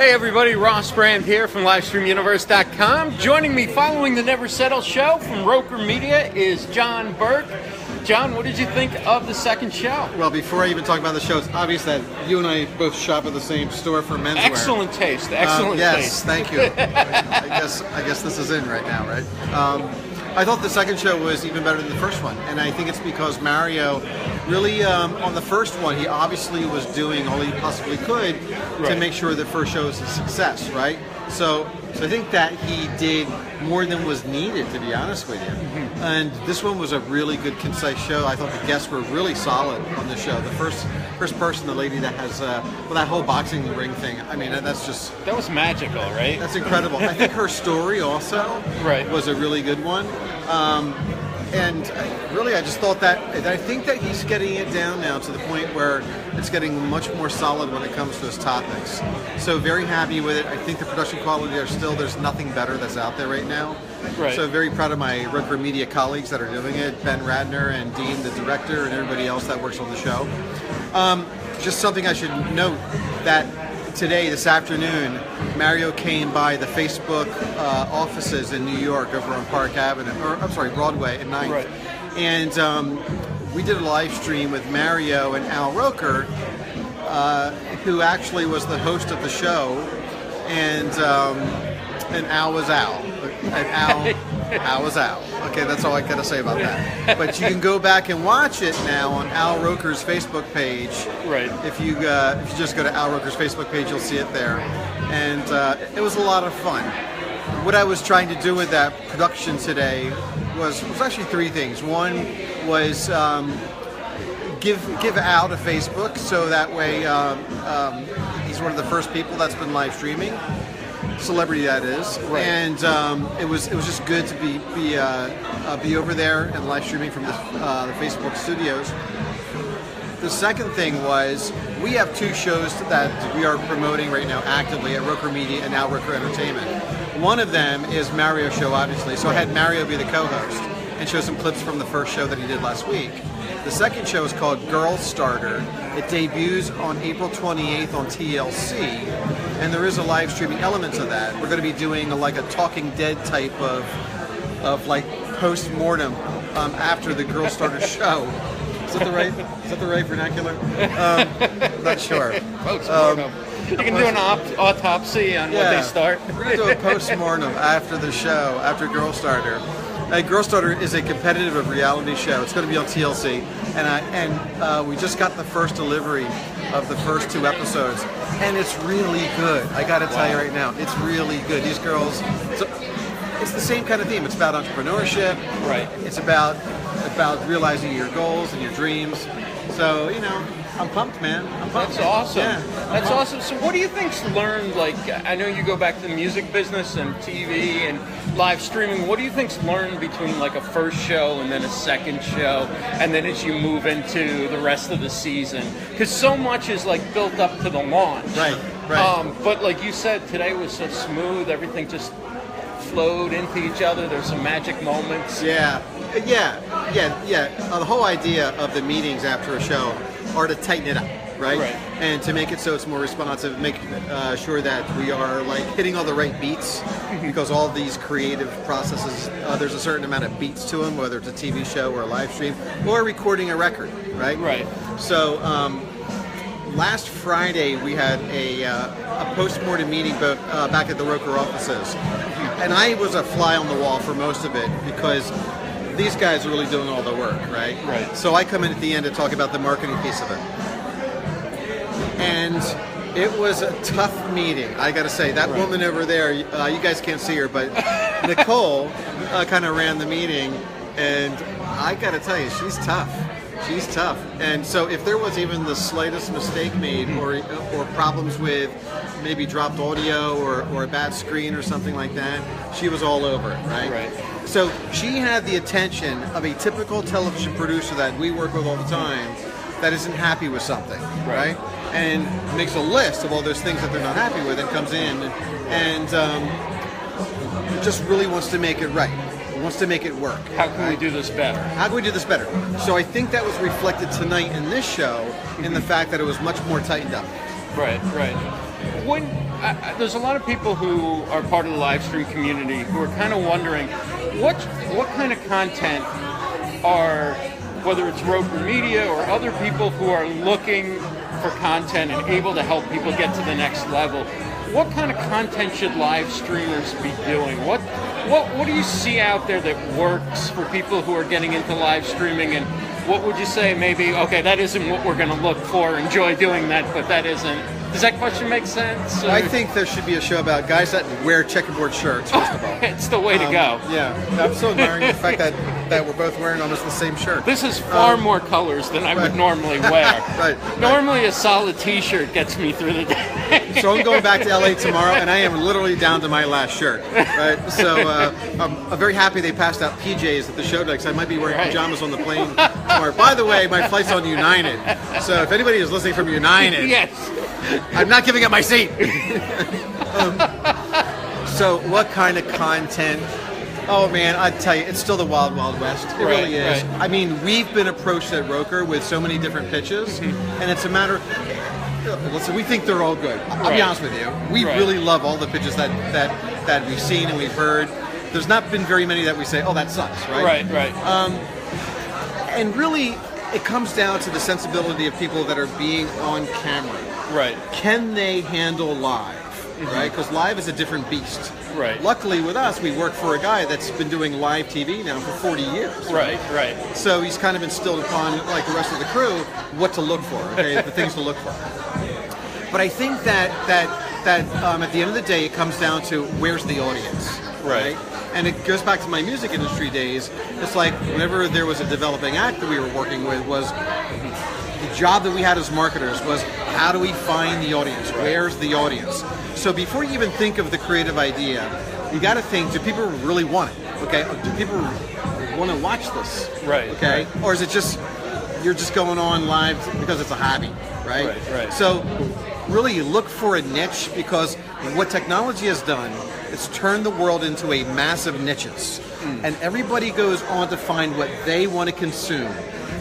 Hey everybody, Ross Brand here from livestreamuniverse.com. Joining me following the Never Settle show from Roker Media is Jon Burke. Jon, what did you think of the second show? Well, before I even talk about the show, it's obvious that you and I both shop at the same store for menswear. Excellent taste, excellent yes, taste. Thank you. I guess this is in right now, right? I thought the second show was even better than the first one, and I think it's because Mario really, on the first one, he obviously was doing all he possibly could to make sure the first show was a success, right? So I think that he did more than was needed, to be honest with you. And this one was a really good, concise show. I thought the guests were really solid on the show. The first person, the lady that has, well, that whole boxing ring thing, I mean, that's just... That was magical, right? That's incredible. I think her story also was a really good one. And really, I just thought that, I think that he's getting it down now to the point where it's getting much more solid when it comes to his topics. So very happy with it. I think the production quality there's nothing better that's out there right now. Right. So very proud of my Roker Media colleagues that are doing it, Ben Radner and Dean, the director, and everybody else that works on the show. Just something I should note that this afternoon, Mario came by the Facebook offices in New York over on Park Avenue, or I'm sorry, Broadway at 9th. Right. And we did a live stream with Mario and Al Roker, who actually was the host of the show, and Al was Al. And Al was Al. Okay, that's all I gotta say about that. But you can go back and watch it now on Al Roker's Facebook page. Right. If you just go to Al Roker's Facebook page, you'll see it there. And it was a lot of fun. What I was trying to do with that production today was actually three things. One was give Al to Facebook, so that way he's one of the first people that's been live streaming. Celebrity that is, and it was just good to be over there and live streaming from the Facebook studios. The second thing was we have two shows that we are promoting right now actively at Roker Media and now Roker Entertainment. One of them is Mario's show, obviously, so I had Mario be the co-host and show some clips from the first show that he did last week. The second show is called Girl Starter. It debuts on April 28th on TLC, and there is a live streaming element to that. We're going to be doing like a Talking Dead type of like post-mortem after the Girl Starter show. Is that the right vernacular? Not sure. Post-mortem. You can do an autopsy on what they start. We're going to do a post-mortem after the show, after Girl Starter. Girl Starter is a competitive reality show. It's going to be on TLC, and we just got the first delivery of the first 2 episodes, and it's really good. I got to tell you right now, it's really good. These girls, it's the same kind of theme. It's about entrepreneurship. Right. It's about realizing your goals and your dreams. So, I'm pumped, man. I'm pumped. That's awesome. Yeah, That's awesome. So what do you think's learned, like, I know you go back to the music business and TV and live streaming. What do you think's learned between like a first show and then a second show and then as you move into the rest of the season? Because so much is like built up to the launch. Right. But like you said, today was so smooth. Everything just flowed into each other. There's some magic moments. Yeah. The whole idea of the meetings after a show are to tighten it up, right? And to make it so it's more responsive, make sure that we are like hitting all the right beats, because all these creative processes, there's a certain amount of beats to them, whether it's a TV show or a live stream or recording a record, right? So last Friday we had a post-mortem meeting back at the Roker offices, and I was a fly on the wall for most of it because these guys are really doing all the work, right? So I come in at the end to talk about the marketing piece of it. And it was a tough meeting, I gotta say. That woman over there, you guys can't see her, but Nicole kind of ran the meeting, and I gotta tell you, she's tough. She's tough. And so if there was even the slightest mistake made or problems with maybe dropped audio or a bad screen or something like that, she was all over it, right? So she had the attention of a typical television producer that we work with all the time that isn't happy with something, right? And makes a list of all those things that they're not happy with and comes in and just really wants to make it right. Wants to make it work. How can we do this better? How can we do this better? So I think that was reflected tonight in this show in the fact that it was much more tightened up. Right. when there's a lot of people who are part of the live stream community who are kind of wondering what kind of content are, whether it's Roker Media or other people who are looking for content and able to help people get to the next level. What kind of content should live streamers be doing? What do you see out there that works for people who are getting into live streaming, and what would you say maybe, okay, that isn't what we're going to look for, enjoy doing that, but that isn't. Does that question make sense? I think there should be a show about guys that wear checkerboard shirts, first of all. It's the way to go. Yeah, I'm so admiring the fact that we're both wearing almost the same shirt. This is far more colors than I would normally wear. Normally a solid t-shirt gets me through the day. So I'm going back to LA tomorrow, and I am literally down to my last shirt. Right. So I'm very happy they passed out PJs at the show today, because I might be wearing pajamas on the plane tomorrow. By the way, my flight's on United. So if anybody is listening from United, yes. I'm not giving up my seat. So what kind of content? Oh man, I tell you, it's still the wild, wild west. It really is. I mean, we've been approached at Roker with so many different pitches, and it's a matter of, listen, we think they're all good. I'll be honest with you. We really love all the pitches that we've seen and we've heard. There's not been very many that we say, oh, that sucks, right? Right. And really, it comes down to the sensibility of people that are being on camera. Right. Can they handle live? Right? Because live is a different beast. Right. Luckily with us, we work for a guy that's been doing live TV now for 40 years. Right. So he's kind of instilled upon, like the rest of the crew, what to look for, okay? The things to look for. But I think that at the end of the day, it comes down to where's the audience, right? And it goes back to my music industry days. It's like whenever there was a developing act that we were working with, was the job that we had as marketers was how do we find the audience? Where's the audience? So before you even think of the creative idea, you got to think, do people really want it? Okay, do people want to watch this? Right. Okay, or is it just you're just going on live because it's a hobby, right? Right. So really, you look for a niche, because what technology has done, it's turned the world into a massive niches, and everybody goes on to find what they want to consume.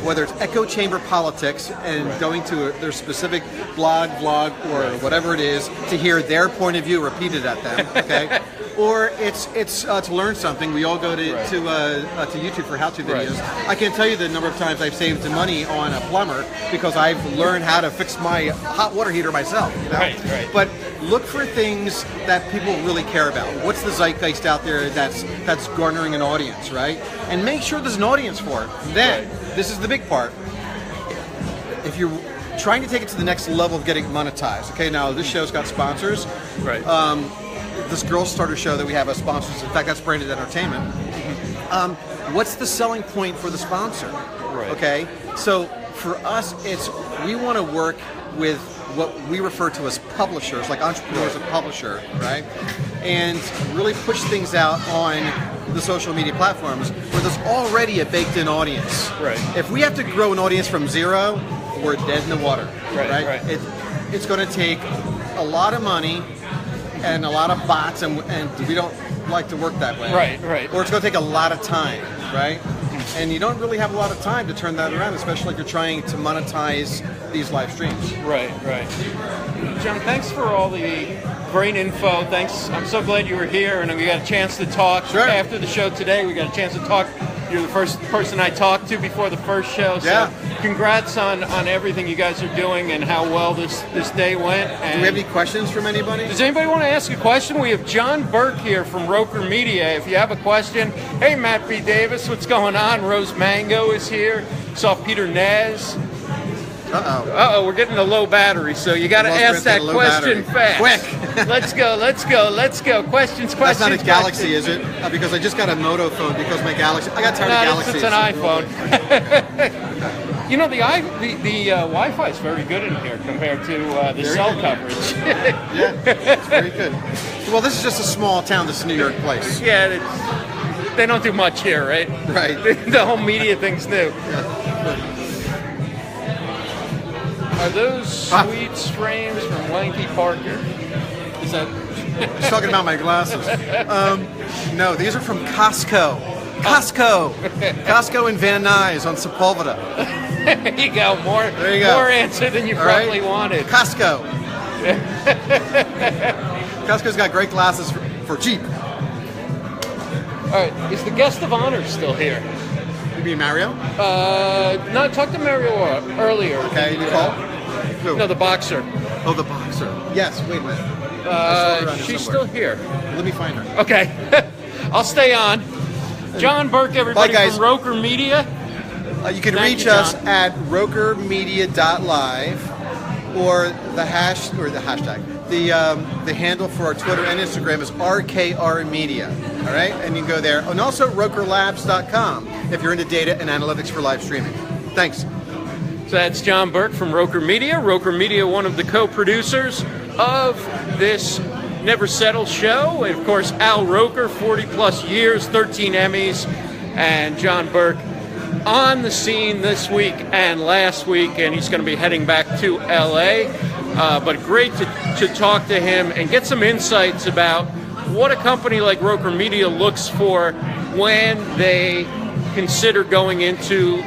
Whether it's echo chamber politics and going to their specific blog, or whatever it is, to hear their point of view repeated at them, okay? Or it's to learn something. We all go to YouTube for how-to videos. I can't tell you the number of times I've saved money on a plumber because I've learned how to fix my hot water heater myself. You know? Right. But look for things that people really care about. What's the zeitgeist out there that's garnering an audience, right? And make sure there's an audience for it. Then, this is the big part. If you're trying to take it to the next level of getting monetized, okay, now this show's got sponsors. Right. This Girls Starter show that we have as sponsors, in fact, that's Branded Entertainment. What's the selling point for the sponsor? Right. Okay, so for us, we want to work with what we refer to as publishers, like entrepreneurs and publisher, right? And really push things out on the social media platforms where there's already a baked-in audience. Right. If we have to grow an audience from zero, we're dead in the water. Right. It's going to take a lot of money and a lot of bots, and we don't like to work that way. Right. Or it's going to take a lot of time, right? And you don't really have a lot of time to turn that around, especially if you're trying to monetize these live streams. Right. Jon, thanks for all the great info. Thanks. I'm so glad you were here, and we got a chance to talk after the show today. We got a chance to talk. You're the first person I talked to before the first show. So congrats on everything you guys are doing and how well this day went. And do we have any questions from anybody? Does anybody want to ask a question? We have Jon Burke here from Roker Media. If you have a question, hey, Matt B. Davis, what's going on? Rose Mango is here. Saw Peter Nez. Uh-oh, we're getting a low battery, so you got to ask that question fast. Quick. Let's go. Questions. That's not a Galaxy, is it? Because I just got a Moto phone because my Galaxy. I got tired of Galaxies. It's an iPhone. You know, the Wi-Fi is very good in here compared to the cell coverage. Yeah, it's very good. Well, this is just a small town. This is a New York place. Yeah, they don't do much here, right? Right. The whole media thing's new. Yeah. Are those sweets frames from Lanky Parker? Is that? He's talking about my glasses. No, these are from Costco. Costco in Van Nuys on Sepulveda. There you go. More answer than you probably wanted. Costco. Costco's got great glasses for cheap. All right, is the guest of honor still here? You mean Mario? No, I talked to Mario earlier. Okay, Nicole? Who? No, the boxer. Oh, the boxer. Yes, wait a minute. She's still here. Let me find her. Okay. I'll stay on. Jon Burke, everybody. Bye, guys. From Roker Media. You can Thank reach you, us Jon. at rokermedia.live or the hashtag. The handle for our Twitter and Instagram is RKR Media. All right, and you can go there. And also rokerlabs.com if you're into data and analytics for live streaming. Thanks. So that's Jon Burke from Roker Media. Roker Media, one of the co-producers of this Never Settle show. And of course, Al Roker, 40 plus years, 13 Emmys, and Jon Burke on the scene this week and last week, and he's going to be heading back to LA. But great to talk to him and get some insights about what a company like Roker Media looks for when they consider going into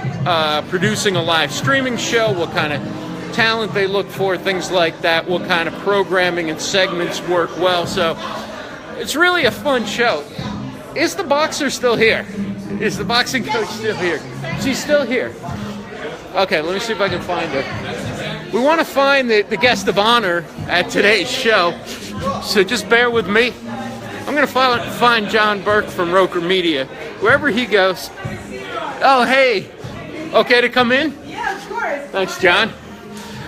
producing a live streaming show, what kind of talent they look for, things like that, what kind of programming and segments work well. So it's really a fun show. Is the boxer still here? Is the boxing coach still here? She's still here. Okay, let me see if I can find her. We want to find the guest of honor at today's show, so just bear with me. I'm going to find Jon Burke from Roker Media, wherever he goes. Oh, hey. Okay to come in? Yeah, of course. Thanks, Jon.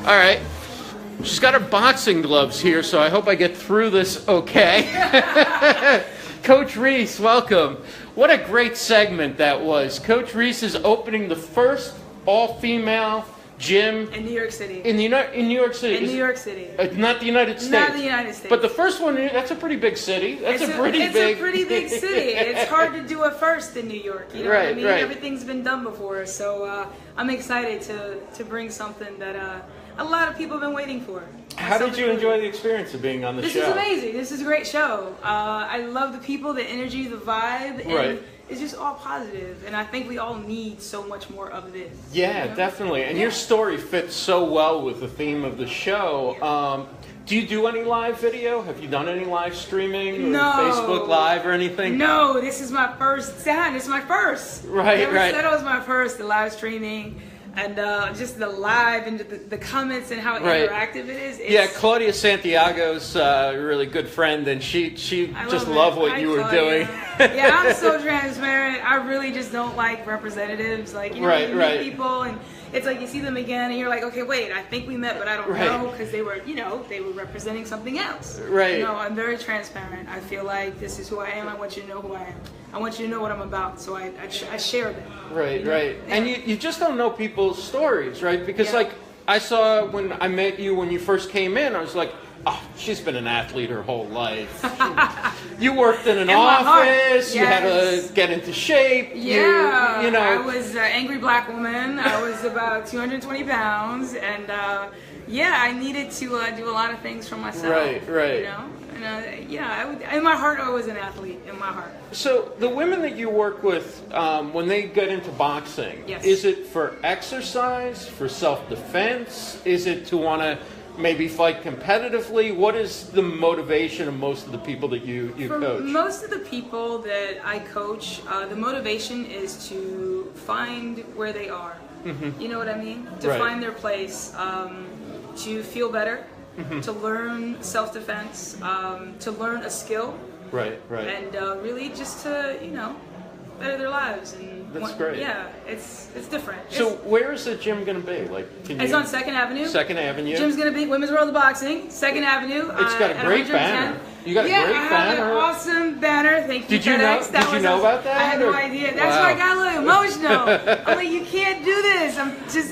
All right. She's got her boxing gloves here, so I hope I get through this okay. Coach Reese, welcome. What a great segment that was. Coach Reese is opening the first all-female gym In New York City. in New York City. In New York City. Not the United States. Not the United States. But the first one, that's a pretty big city. It's a pretty big city. It's hard to do it first in New York. You know what I Right, mean? right. Everything's been done before. So I'm excited to bring something that a lot of people have been waiting for. How did you enjoy the experience of being on the This show? is amazing. This is a great show. I love the people, the energy, the vibe. And Right. it's just all positive. And I think we all need so much more of this. Yeah, you know? definitely. And your story fits so well with the theme of the show. Do you do any live video? Have you done any live streaming or No. Facebook Live or anything? No, this is my first time. This is my first. Right, Never right. Said it was my first, the live streaming. And just the live and the comments and how Right. interactive it is. Yeah, Claudia Santiago's a really good friend, and she I just love loved it. what Hi, you were Claudia. doing. Yeah, I'm so transparent. I really just don't like representatives. Like, you know, Right, you meet right. people and it's like you see them again and you're like, okay, wait, I think we met, but I don't Right. know because they were, they were representing something else. Right. No, I'm very transparent. I feel like this is who I am. I want you to know who I am. I want you to know what I'm about. So I share that. Right, you know? right. Yeah. And you just don't know people's stories, right? Because, Yeah. like, I saw when I met you when you first came in, I was like, oh, she's been an athlete her whole life. You worked in an In my heart, office, you had yes. to get into shape. Yeah, you know. I was an angry black woman. I was about 220 pounds, and yeah, I needed to do a lot of things for myself. Right, right. You know, and in my heart, I was an athlete. In my heart. So the women that you work with, when they get into boxing, Yes. is it for exercise, for self-defense? Is it to want to maybe fight competitively? What is the motivation of most of the people that you For coach? most of the people that I coach, the motivation is to find where they are. Mm-hmm. You know what I mean? To Right. find their place, to feel better, Mm-hmm. to learn self-defense, to learn a skill. Right, right. And really just to, better their lives. And That's great. Yeah, it's different. So where is the gym going to be? Like, It's on 2nd Avenue. 2nd Avenue. Gym's going to be Women's World of Boxing, 2nd Avenue. It's got a at great 110. banner. You got a yeah, great I have banner. an awesome banner. Thank you, Did you know- FedEx. did you know about that, I had no or- idea. That's Wow. why I got a little emotional. I'm like, you can't do this.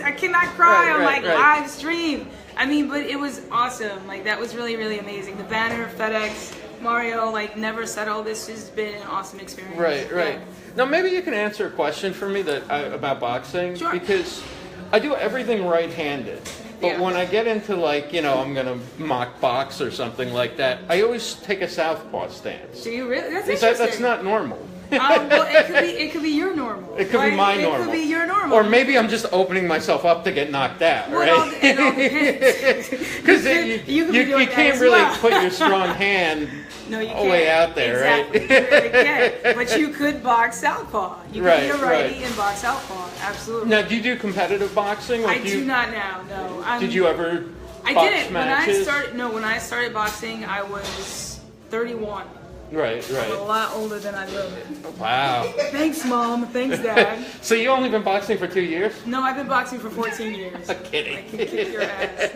I cannot cry on Right, like right. live stream. I mean, but it was awesome. Like, that was really, really amazing. The banner, FedEx, Mario, like, Never Settle. This has been an awesome experience. Right, right. Yeah. Now, maybe you can answer a question for me about boxing. Sure. Because I do everything right-handed. But Yeah. when I get into, like, I'm going to mock box or something like that, I always take a southpaw stance. Do you really? That's That's interesting. not normal. Well, it could be your normal. It could be my normal. It could be your normal. Or maybe I'm just opening myself up to get knocked out, right? Well, it all depends. Because you can't really put your strong hand way out there, exactly. right? You really can't. But you could box southpaw. You could be a righty and box southpaw. Absolutely. Now, do you do competitive boxing? I do not now. No. Did you ever? I box didn't. Matches? When I started boxing, I was 31. Right. I'm a lot older than I look. Wow. Thanks, Mom. Thanks, Dad. So you only been boxing for 2 years? No, I've been boxing for 14 years. I'm kidding. I can kick your ass.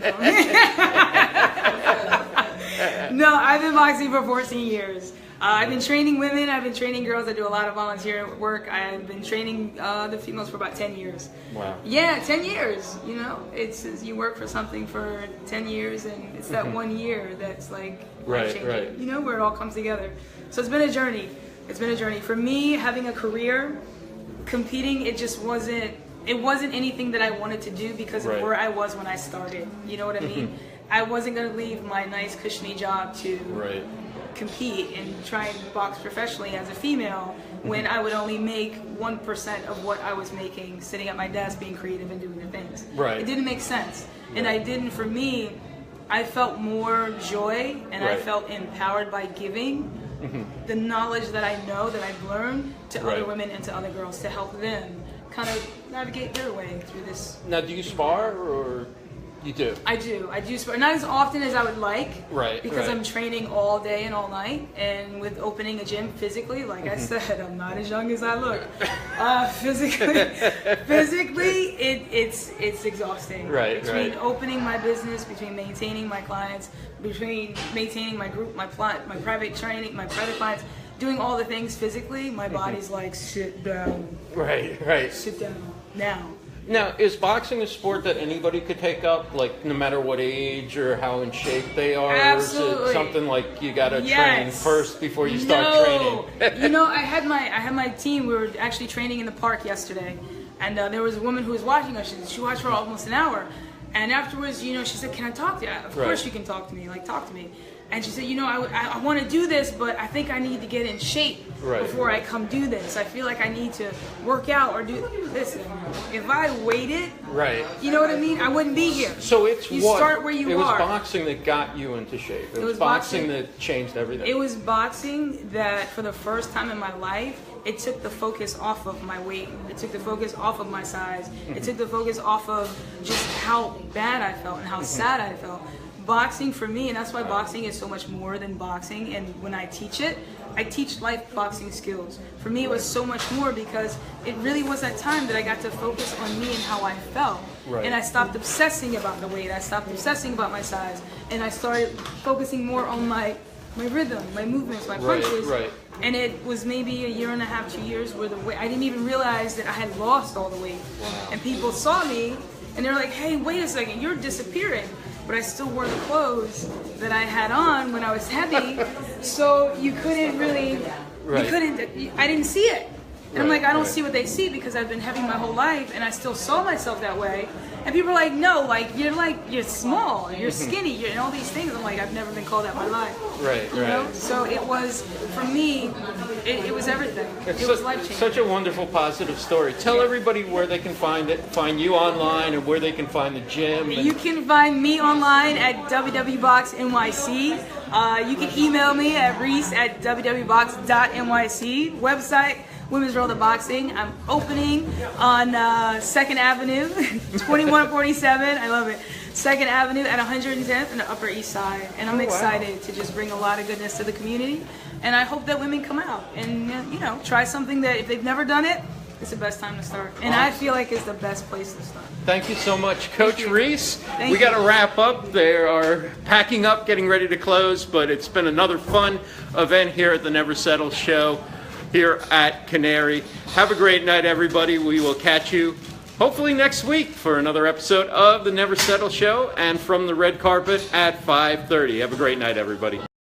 No, I've been boxing for 14 years. I've been training women. I've been training girls. I do a lot of volunteer work. I've been training the females for about 10 years. Wow. Yeah, 10 years. You know, it's you work for something for 10 years, and it's that 1 year that's like life-changing. Right. You know, where it all comes together. So it's been a journey. It's been a journey for me. Having a career, competing, it just wasn't. It wasn't anything that I wanted to do because of where I was when I started. You know what I mean? I wasn't going to leave my nice cushiony job to compete and try and box professionally as a female when I would only make 1% of what I was making sitting at my desk being creative and doing the things. It didn't make sense. And I didn't, for me, I felt more joy and I felt empowered by giving the knowledge that I know that I've learned to other women and to other girls to help them kind of navigate their way through this. Now, do you spar or you do? I do spar. Not as often as I would like. Because I'm training all day and all night. And with opening a gym physically, like I said, I'm not as young as I look. Physically, it's exhausting. Between opening my business, between maintaining my clients, between maintaining my group, my private training, my private clients, doing all the things physically, my body's like, sit down. Sit down. Now, is boxing a sport that anybody could take up, like no matter what age or how in shape they are? Absolutely. Or is it something like you got to train first before you start training? You know, I had my team. We were actually training in the park yesterday, and there was a woman who was watching us. She watched for almost an hour, and afterwards, you know, she said, "Can I talk to you?" Of course, you can talk to me. Like, talk to me. And she said, you know, I want to do this, but I think I need to get in shape before I come do this. I feel like I need to work out or do this. If I waited, you know what I mean? I wouldn't be here. So start where you are. It was boxing that got you into shape. It was boxing that changed everything. It was boxing that, for the first time in my life, it took the focus off of my weight. It took the focus off of my size. It took the focus off of just how bad I felt and how sad I felt. Boxing for me, and that's why boxing is so much more than boxing, and when I teach it, I teach life boxing skills. For me, it was so much more because it really was that time that I got to focus on me and how I felt. And I stopped obsessing about the weight, I stopped obsessing about my size, and I started focusing more on my rhythm, my movements, my punches. And it was maybe a year and a half, 2 years where the weight, I didn't even realize that I had lost all the weight. And people saw me, and they were like, hey, wait a second, you're disappearing. But I still wore the clothes that I had on when I was heavy, so you couldn't really, I didn't see it. And I'm like, I don't see what they see because I've been heavy my whole life and I still saw myself that way. And people are like, no, you're small, you're skinny, and all these things. I'm like, I've never been called that in my life. You know? So it was, for me, it was everything. It was life-changing. Such a wonderful, positive story. Tell everybody where they can find you online, and where they can find the gym. You can find me online at www.boxnyc. You can email me at reese@www.box.nyc. Website, Women's World of Boxing. I'm opening on 2nd Avenue, 2147. I love it. 2nd Avenue at 110th in the Upper East Side. And I'm excited to just bring a lot of goodness to the community. And I hope that women come out and, you know, try something that if they've never done it, it's the best time to start. And I feel like it's the best place to start. Thank you so much, Coach Reese. We got to wrap up. They are packing up, getting ready to close, but it's been another fun event here at the Never Settle Show here at Canary. Have a great night, everybody. We will catch you hopefully next week for another episode of the Never Settle Show and from the red carpet at 5:30. Have a great night, everybody.